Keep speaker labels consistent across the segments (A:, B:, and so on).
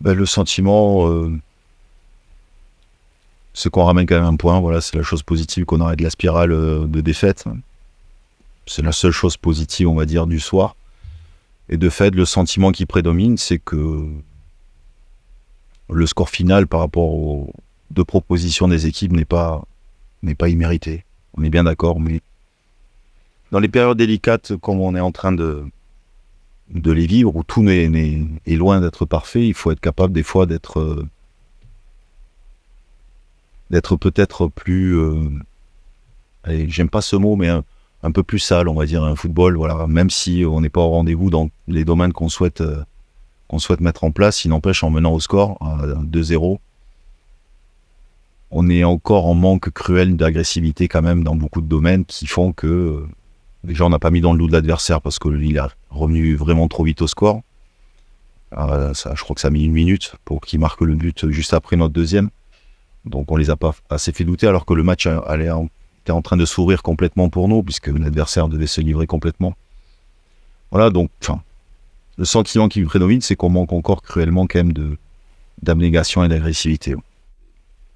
A: Le sentiment, c'est qu'on ramène quand même un point. Voilà, c'est la chose positive qu'on arrête de la spirale de défaite. C'est la seule chose positive, on va dire, du soir. Et de fait, le sentiment qui prédomine, c'est que le score final par rapport aux deux propositions des équipes n'est pas immérité. On est bien d'accord, mais dans les périodes délicates comme on est en train de les vivre, où tout est loin d'être parfait, il faut être capable des fois d'être peut-être plus... allez, j'aime pas ce mot, mais un peu plus sale, on va dire, un football, voilà, même si on n'est pas au rendez-vous dans les domaines qu'on souhaite mettre en place, il n'empêche, en menant au score à 2-0, on est encore en manque cruel d'agressivité quand même dans beaucoup de domaines qui font que déjà on n'a pas mis dans le loup de l'adversaire parce qu'il est revenu vraiment trop vite au score. Je crois que ça a mis 1 minute pour qu'il marque le but juste après notre deuxième. Donc on les a pas assez fait douter alors que le match était en train de s'ouvrir complètement pour nous puisque l'adversaire devait se livrer complètement. Voilà, donc le sentiment qui prédomine, c'est qu'on manque encore cruellement quand même d'abnégation et d'agressivité.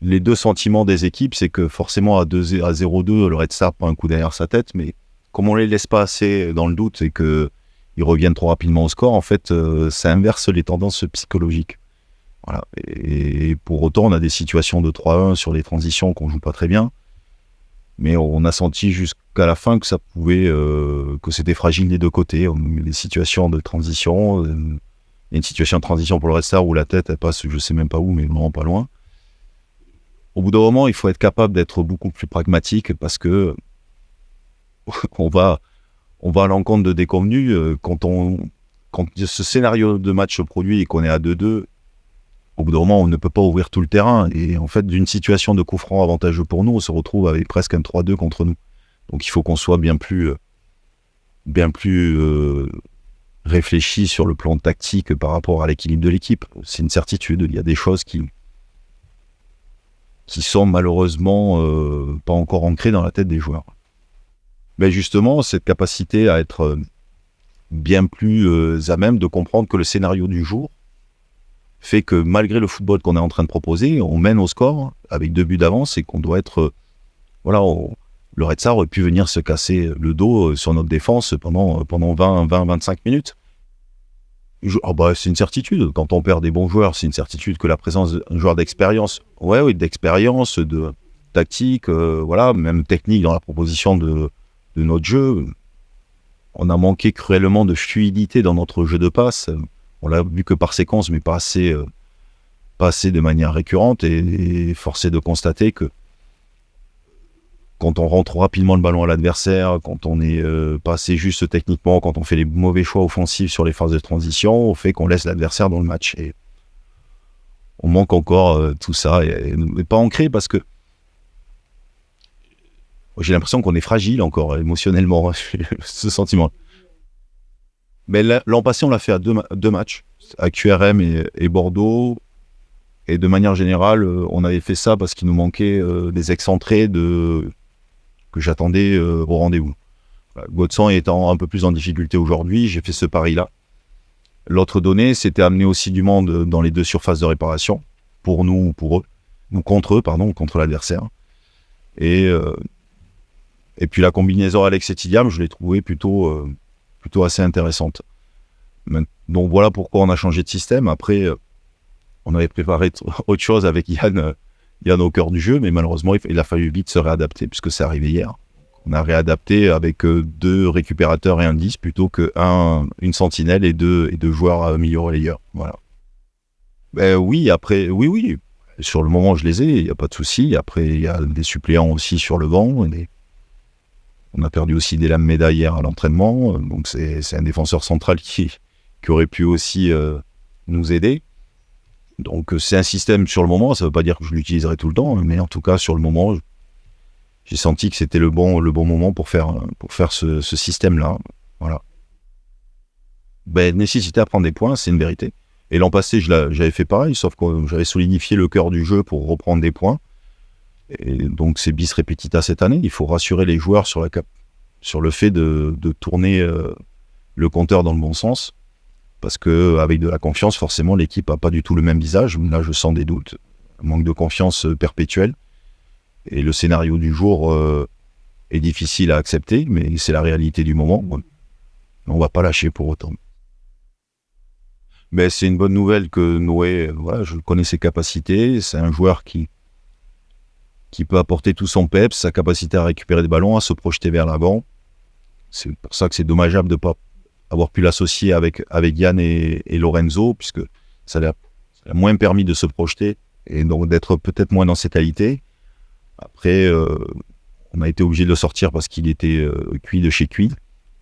A: Les deux sentiments des équipes, c'est que forcément à 0-2, le Red Star prend un coup derrière sa tête, mais comme on les laisse pas assez dans le doute et qu'ils reviennent trop rapidement au score, en fait, ça inverse les tendances psychologiques. Voilà. Et pour autant, on a des situations de 3-1 sur les transitions qu'on joue pas très bien, mais on a senti jusqu'à la fin que ça pouvait, que c'était fragile des deux côtés. Les situations de transition, il y a une situation de transition pour le Red Star où la tête elle passe, je sais même pas où, mais vraiment pas loin. Au bout d'un moment, il faut être capable d'être beaucoup plus pragmatique parce que on va à l'encontre de déconvenus. Quand ce scénario de match se produit et qu'on est à 2-2, au bout d'un moment, on ne peut pas ouvrir tout le terrain. Et en fait, d'une situation de coup franc avantageux pour nous, on se retrouve avec presque un 3-2 contre nous. Donc il faut qu'on soit bien plus réfléchi sur le plan tactique par rapport à l'équilibre de l'équipe. C'est une certitude. Il y a des choses qui sont malheureusement pas encore ancrées dans la tête des joueurs. Mais justement, cette capacité à être bien plus à même de comprendre que le scénario du jour fait que malgré le football qu'on est en train de proposer, on mène au score avec 2 buts d'avance et qu'on doit être... le Red Star aurait pu venir se casser le dos sur notre défense pendant 20-25 minutes. C'est une certitude. Quand on perd des bons joueurs, c'est une certitude que la présence d'un joueur d'expérience, d'expérience, de tactique, même technique dans la proposition de notre jeu. On a manqué cruellement de fluidité dans notre jeu de passe. On l'a vu que par séquence, mais pas assez de manière récurrente. Et force est de constater que quand on rentre rapidement le ballon à l'adversaire, quand on n'est pas assez juste techniquement, quand on fait les mauvais choix offensifs sur les phases de transition, on fait qu'on laisse l'adversaire dans le match. Et on manque encore tout ça. Et n'est pas ancré parce que j'ai l'impression qu'on est fragile encore émotionnellement, ce sentiment. Mais l'an passé, on l'a fait à deux matchs, à QRM et Bordeaux. Et de manière générale, on avait fait ça parce qu'il nous manquait des excentrés que j'attendais au rendez-vous. Godson étant un peu plus en difficulté aujourd'hui, j'ai fait ce pari-là. L'autre donnée, c'était amener aussi du monde dans les deux surfaces de réparation, pour nous ou pour eux, ou contre eux, contre l'adversaire. Et puis la combinaison Alex et Tilliam, je l'ai trouvée plutôt assez intéressante. Donc voilà pourquoi on a changé de système. Après, on avait préparé autre chose avec Yann au cœur du jeu, mais malheureusement, il a fallu vite se réadapter puisque c'est arrivé hier. On a réadapté avec 2 récupérateurs et un 10 plutôt qu'une sentinelle et deux joueurs milieu relayeurs. Voilà. Oui. Sur le moment, je les ai, il n'y a pas de souci. Après, il y a des suppléants aussi sur le banc. On a perdu aussi des lames médailles hier à l'entraînement. Donc, c'est un défenseur central qui aurait pu aussi nous aider. Donc, c'est un système sur le moment. Ça ne veut pas dire que je l'utiliserai tout le temps, mais en tout cas, sur le moment, j'ai senti que c'était le bon moment pour faire ce système-là. Voilà. Nécessité à prendre des points, c'est une vérité. Et l'an passé, j'avais fait pareil, sauf que j'avais solidifié le cœur du jeu pour reprendre des points. Et donc, c'est bis repetita cette année. Il faut rassurer les joueurs sur le fait de tourner le compteur dans le bon sens parce que avec de la confiance, forcément, l'équipe n'a pas du tout le même visage. Là, je sens des doutes, un manque de confiance perpétuel. Et le scénario du jour est difficile à accepter, mais c'est la réalité du moment. On ne va pas lâcher pour autant. Mais c'est une bonne nouvelle que Noé, voilà, je connais ses capacités. C'est un joueur qui peut apporter tout son peps, sa capacité à récupérer des ballons, à se projeter vers l'avant. C'est pour ça que c'est dommageable de ne pas avoir pu l'associer avec Yann et Lorenzo, puisque ça l'a moins permis de se projeter et donc d'être peut-être moins dans ses qualités. Après, on a été obligé de le sortir parce qu'il était cuit de chez cuit.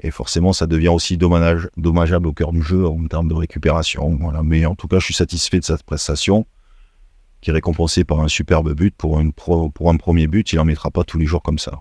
A: Et forcément, ça devient aussi dommageable au cœur du jeu en termes de récupération. Voilà. Mais en tout cas, je suis satisfait de sa prestation, qui est récompensée par un superbe but. Pour un premier but, il n'en mettra pas tous les jours comme ça.